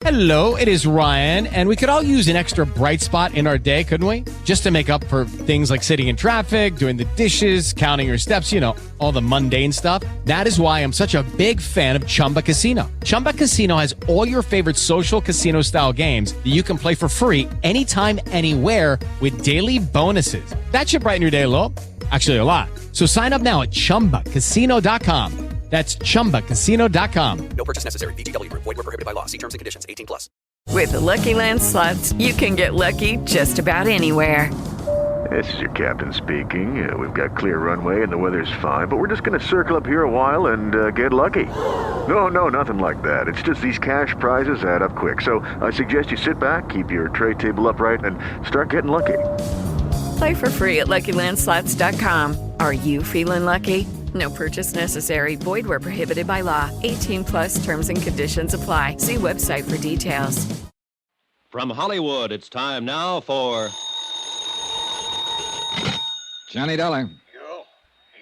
Hello, it is Ryan, and we could all use an extra bright spot in our day, couldn't we? Just to make up for things like sitting in traffic, doing the dishes, counting your steps, you know, all the mundane stuff. That is why I'm such a big fan of Chumba Casino. Chumba Casino has all your favorite social casino-style games that you can play for free anytime, anywhere with daily bonuses. That should brighten your day a little. Actually, a lot. So sign up now at ChumbaCasino.com. That's ChumbaCasino.com. No purchase necessary. VGW Group. Void where prohibited by law. See terms and conditions. 18 plus. With the Lucky Land Slots, you can get lucky just about anywhere. This is your captain speaking. We've got clear runway and the weather's fine, but we're just going to circle up here a while and get lucky. No, nothing like that. It's just these cash prizes add up quick. So I suggest you sit back, keep your tray table upright, and start getting lucky. Play for free at LuckyLandSlots.com. Are you feeling lucky? No purchase necessary. Void where prohibited by law. 18 plus terms and conditions apply. See website for details. From Hollywood, it's time now for... Johnny Dollar.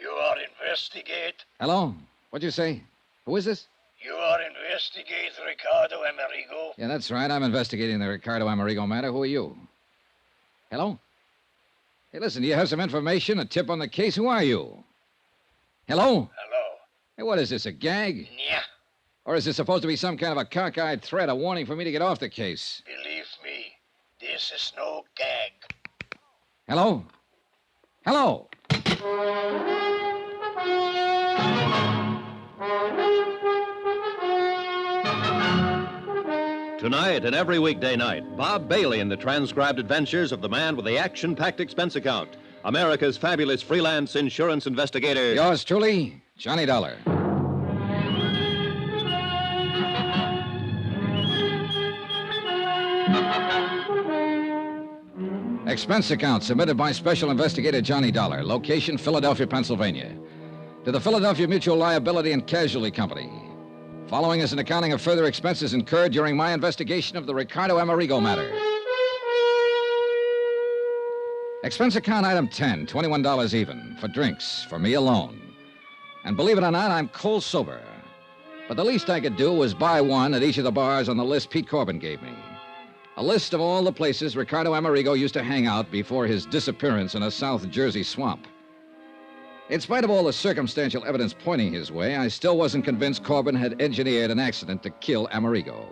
You are investigate. Hello? What'd you say? Who is this? You are investigate Ricardo Amerigo. Yeah, that's right. I'm investigating the Ricardo Amerigo matter. Who are you? Hello? Hey, listen, do you have some information, a tip on the case? Who are you? Hello? Hello. Hey, what is this, a gag? Yeah. Or is this supposed to be some kind of a cockeyed threat, a warning for me to get off the case? Believe me, this is no gag. Hello? Hello? Tonight and every weekday night, Bob Bailey in the transcribed adventures of the man with the action-packed expense account, America's fabulous freelance insurance investigator. Yours truly, Johnny Dollar. Expense account submitted by Special Investigator Johnny Dollar. Location, Philadelphia, Pennsylvania. To the Philadelphia Mutual Liability and Casualty Company. Following is an accounting of further expenses incurred during my investigation of the Ricardo Amerigo matter. Expense account item 10, $21 even, for drinks, for me alone. And believe it or not, I'm cold sober. But the least I could do was buy one at each of the bars on the list Pete Corbin gave me. A list of all the places Ricardo Amerigo used to hang out before his disappearance in a South Jersey swamp. In spite of all the circumstantial evidence pointing his way, I still wasn't convinced Corbin had engineered an accident to kill Amerigo.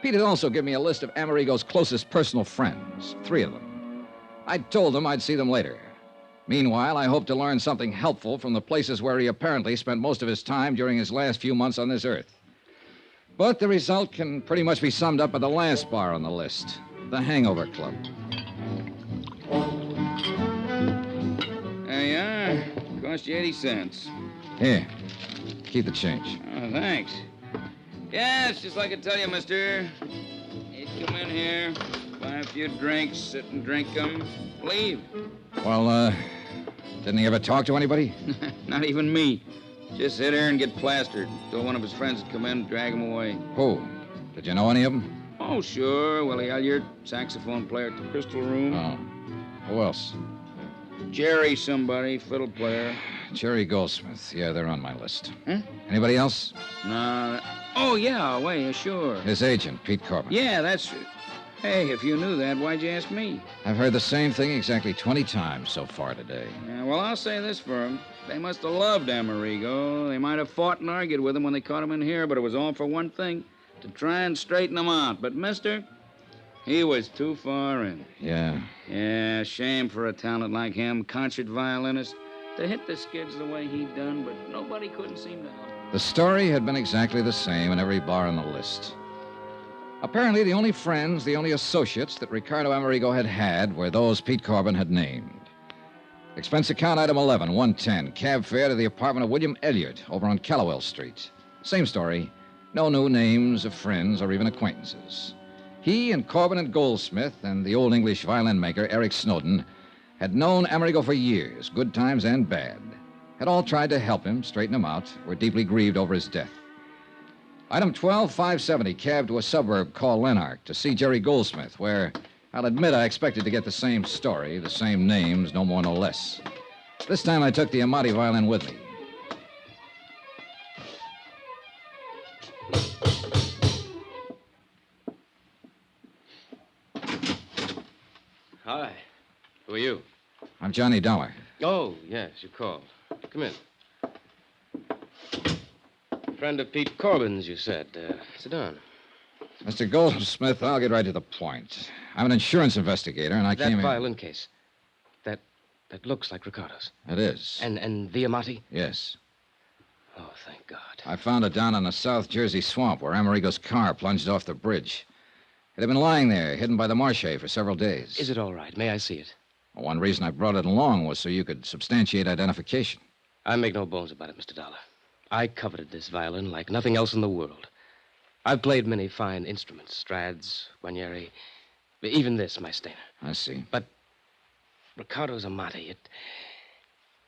Pete had also given me a list of Amerigo's closest personal friends, 3 of them. I'd told them I'd see them later. Meanwhile, I hoped to learn something helpful from the places where he apparently spent most of his time during his last few months on this earth. But the result can pretty much be summed up by the last bar on the list, the Hangover Club. There you are. Cost you 80 cents. Here, keep the change. Oh, thanks. Yeah, it's just like I tell you, mister. You come in here, buy a few drinks, sit and drink them, leave. Well, didn't he ever talk to anybody? Not even me. Just sit here and get plastered. Till one of his friends would come in and drag him away. Who? Did you know any of them? Oh, sure. Willie Elliott, saxophone player at the Crystal Room. Oh. Who else? Jerry somebody, fiddle player. Jerry Goldsmith. Yeah, they're on my list. Huh? Anybody else? No. Oh, yeah, wait, sure. His agent, Pete Corbin. Yeah, that's... Hey, if you knew that, why'd you ask me? I've heard the same thing exactly 20 times so far today. Yeah, well, I'll say this for him. They must have loved Amerigo. They might have fought and argued with him when they caught him in here, but it was all for one thing, to try and straighten him out. But, mister, he was too far in. Yeah. Yeah, shame for a talent like him, concert violinist, to hit the skids the way he'd done, but nobody couldn't seem to help him. The story had been exactly the same in every bar on the list. Apparently, the only friends, the only associates that Ricardo Amerigo had were those Pete Corbin had named. Expense account item 11, 110, cab fare to the apartment of William Elliott over on Callowell Street. Same story. No new names of friends or even acquaintances. He and Corbin and Goldsmith and the old English violin maker, Eric Snowden, had known Amerigo for years, good times and bad. Had all tried to help him, straighten him out, were deeply grieved over his death. Item 12, 570, cab to a suburb called Lanark to see Jerry Goldsmith, where I'll admit I expected to get the same story, the same names, no more, no less. This time I took the Amati violin with me. Hi. Who are you? I'm Johnny Dollar. Oh, yes, you called. Come in. Friend of Pete Corbin's, you said. Sit down. Mr. Goldsmith, I'll get right to the point. I'm an insurance investigator, and I came That here... violin case. That looks like Ricardo's. It is. And the Amati? Yes. Oh, thank God. I found it down in a South Jersey swamp where Amerigo's car plunged off the bridge. It had been lying there, hidden by the marshe for several days. Is it all right? May I see it? Well, one reason I brought it along was so you could substantiate identification. I make no bones about it, Mr. Dollar. I coveted this violin like nothing else in the world. I've played many fine instruments, Strads, Guarnieri, even this, my Stainer. I see. But Ricardo's Amati,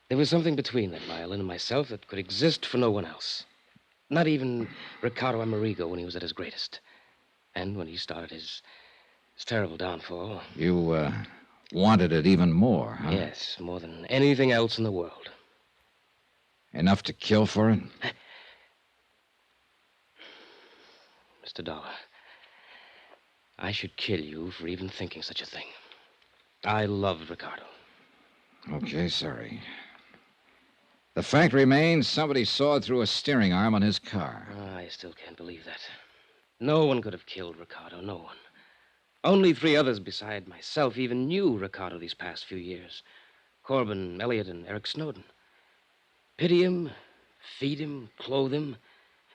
there was something between that violin and myself that could exist for no one else. Not even Ricardo Amerigo when he was at his greatest. And when he started his terrible downfall. You, wanted it even more, huh? Yes, more than anything else in the world. Enough to kill for it? Mr. Dollar, I should kill you for even thinking such a thing. I loved Ricardo. Okay, sorry. The fact remains somebody sawed through a steering arm on his car. I still can't believe that. No one could have killed Ricardo, no one. Only 3 others beside myself even knew Ricardo these past few years. Corbin, Elliott, and Eric Snowden. Pity him, feed him, clothe him,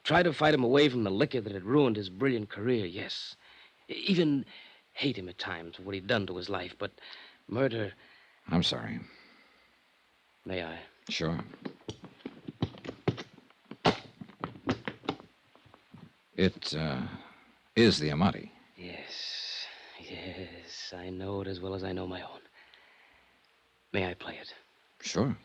try to fight him away from the liquor that had ruined his brilliant career, yes. Even hate him at times for what he'd done to his life, but murder... I'm sorry. May I? Sure. It, is the Amati. Yes, I know it as well as I know my own. May I play it? Sure.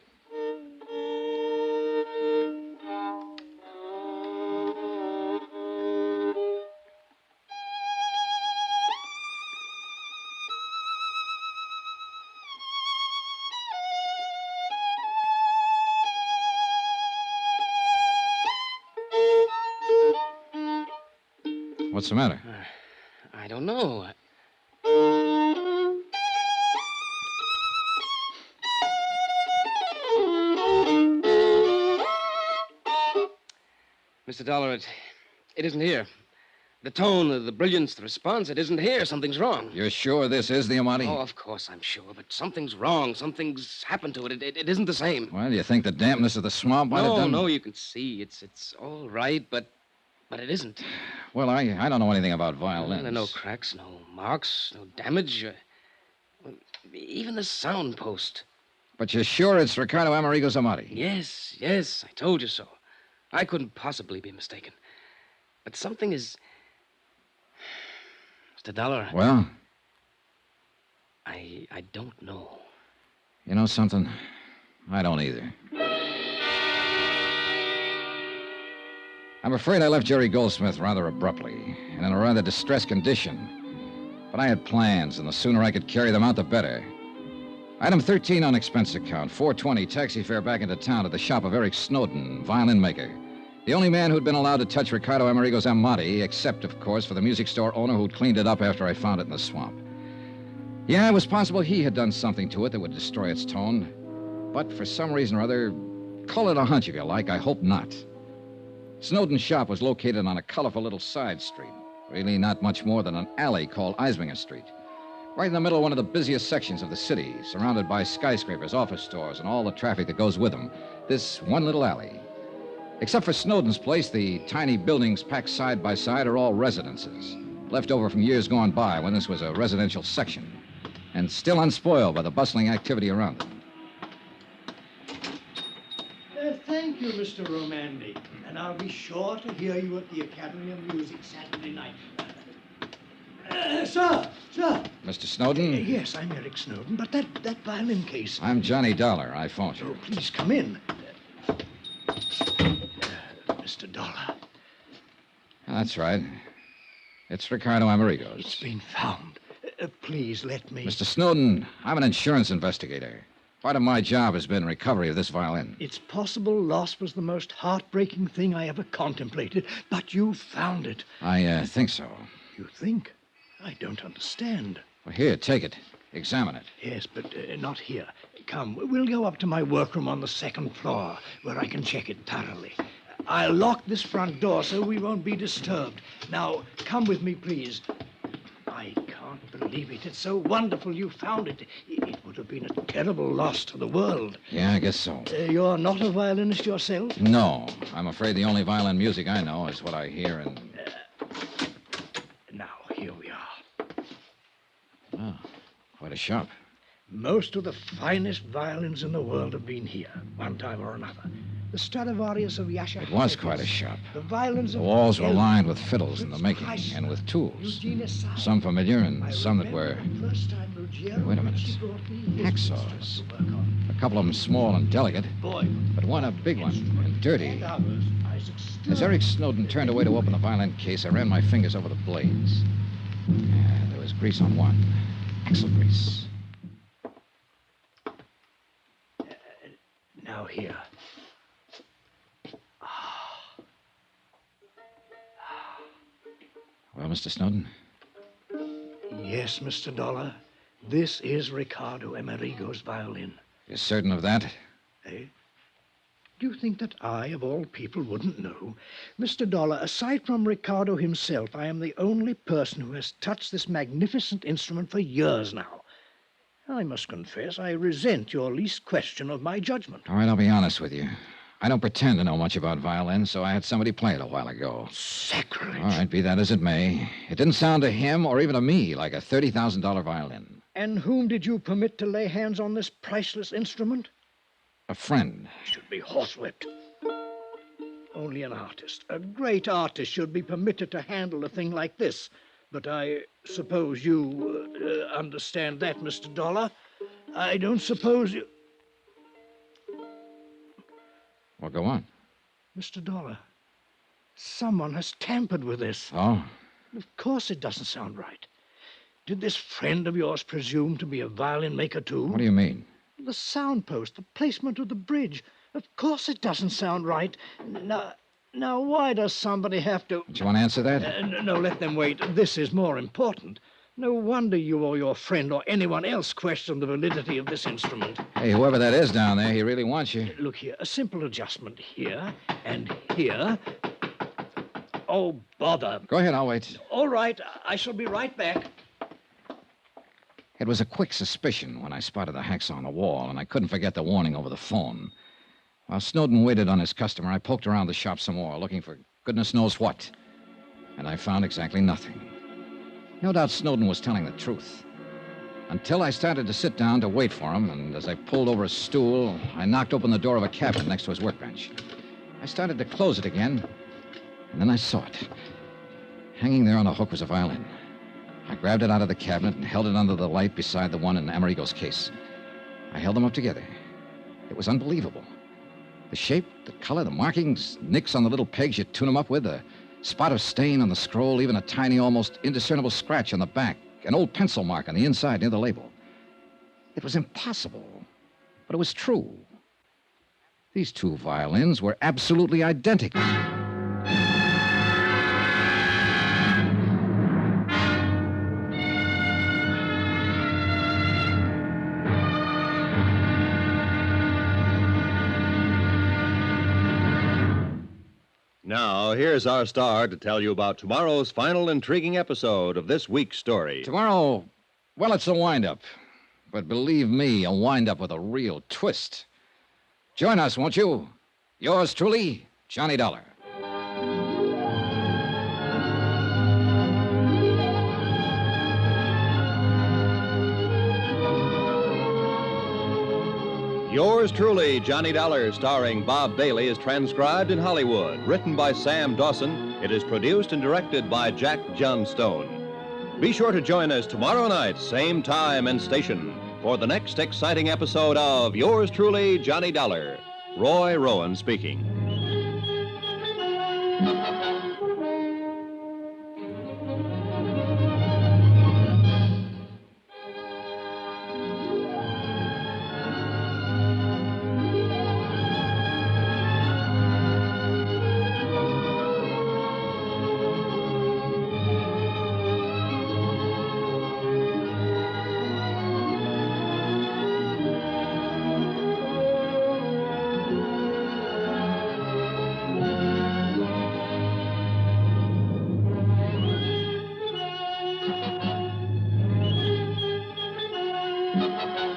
What's the matter? I don't know. Mr. Dollar, it isn't here. The tone, the brilliance, the response, it isn't here. Something's wrong. You're sure this is the Amati? Oh, of course I'm sure, but something's wrong. Something's happened to it. It isn't the same. Well, you think the dampness of the swamp might have done... No, you can see. It's all right, but it isn't. Well, I don't know anything about violins. There are no cracks, no marks, no damage. Even the sound post. But you're sure it's Ricardo Amerigo's Amati? Yes, I told you so. I couldn't possibly be mistaken. But something is... Mr. Dollar... Well? I don't know. You know something? I don't either. I'm afraid I left Jerry Goldsmith rather abruptly and in a rather distressed condition. But I had plans, and the sooner I could carry them out, the better. Item 13 on expense account, $420 taxi fare back into town to the shop of Eric Snowden, violin maker. The only man who'd been allowed to touch Ricardo Amerigo's Amati, except, of course, for the music store owner who'd cleaned it up after I found it in the swamp. Yeah, it was possible he had done something to it that would destroy its tone. But for some reason or other, call it a hunch if you like, I hope not. Snowden's shop was located on a colorful little side street. Really not much more than an alley called Eisminger Street. Right in the middle of one of the busiest sections of the city, surrounded by skyscrapers, office stores, and all the traffic that goes with them. This one little alley. Except for Snowden's place, the tiny buildings packed side by side are all residences, left over from years gone by when this was a residential section, and still unspoiled by the bustling activity around it. Thank you, Mr. Romandi. And I'll be sure to hear you at the Academy of Music Saturday night. Sir! Mr. Snowden? Yes, I'm Eric Snowden, but that violin case... I'm Johnny Dollar. I phoned you. Oh, please come in. Mr. Dollar. That's right. It's Ricardo Amerigo's. It's been found. Please let me... Mr. Snowden, I'm an insurance investigator. Part of my job has been recovery of this violin. It's possible loss was the most heartbreaking thing I ever contemplated, but you found it. I think so. You think? I don't understand. Well, here, take it. examine it. Yes, but not here. Come, we'll go up to my workroom on the second floor, where I can check it thoroughly. I'll lock this front door so we won't be disturbed. Now, come with me, please. I can't believe it. It's so wonderful you found it. It would have been a terrible loss to the world. Yeah, I guess so. You're not a violinist yourself? No. I'm afraid the only violin music I know is what I hear in... Now, here we are. Oh, quite a shop. Most of the finest violins in the world have been here, one time or another. The Stradivarius of Yasha. It was quite a shop. The violins The of... walls were lined with fiddles in the making, and with tools. Some familiar and some that were... Wait a minute. Hacksaws. A couple of them small and delicate, but one a big one and dirty. As Eric Snowden turned away to open the violin case, I ran my fingers over the blades. There was grease on one. Axle grease. Now here. Well, Mr. Snowden? Yes, Mr. Dollar. This is Ricardo Amerigo's violin. You're certain of that? Eh? Do you think that I, of all people, wouldn't know? Mr. Dollar, aside from Ricardo himself, I am the only person who has touched this magnificent instrument for years now. I must confess I resent your least question of my judgment. All right, I'll be honest with you. I don't pretend to know much about violins, so I had somebody play it a while ago. Sacrilege. All right, be that as it may. It didn't sound to him or even to me like a $30,000 violin. And whom did you permit to lay hands on this priceless instrument? A friend. Should be horsewhipped. Only an artist, a great artist, should be permitted to handle a thing like this. But I suppose you understand that, Mr. Dollar. I don't suppose you... Well, go on. Mr. Dollar, someone has tampered with this. Oh? Of course it doesn't sound right. Did this friend of yours presume to be a violin maker, too? What do you mean? The sound post, the placement of the bridge. Of course it doesn't sound right. Now, why does somebody have to... Do you want to answer that? No, let them wait. This is more important. No wonder you or your friend or anyone else questioned the validity of this instrument. Hey, whoever that is down there, he really wants you. Look here, a simple adjustment here and here. Oh, bother. Go ahead, I'll wait. All right, I shall be right back. It was a quick suspicion when I spotted the hacksaw on the wall, and I couldn't forget the warning over the phone. While Snowden waited on his customer, I poked around the shop some more, looking for goodness knows what. And I found exactly nothing. No doubt Snowden was telling the truth. Until I started to sit down to wait for him, and as I pulled over a stool, I knocked open the door of a cabinet next to his workbench. I started to close it again, and then I saw it. Hanging there on a hook was a violin. I grabbed it out of the cabinet and held it under the light beside the one in Amerigo's case. I held them up together. It was unbelievable. The shape, the color, the markings, nicks on the little pegs you tune them up with, a spot of stain on the scroll, even a tiny, almost indiscernible scratch on the back, an old pencil mark on the inside near the label. It was impossible, but it was true. These two violins were absolutely identical. Now, here's our star to tell you about tomorrow's final intriguing episode of this week's story. Tomorrow, well, it's a wind-up. But believe me, a wind-up with a real twist. Join us, won't you? Yours truly, Johnny Dollar. Yours truly, Johnny Dollar, starring Bob Bailey, is transcribed in Hollywood. Written by Sam Dawson, it is produced and directed by Jack Johnstone. Be sure to join us tomorrow night, same time and station, for the next exciting episode of Yours truly, Johnny Dollar. Roy Rowan speaking. Thank you.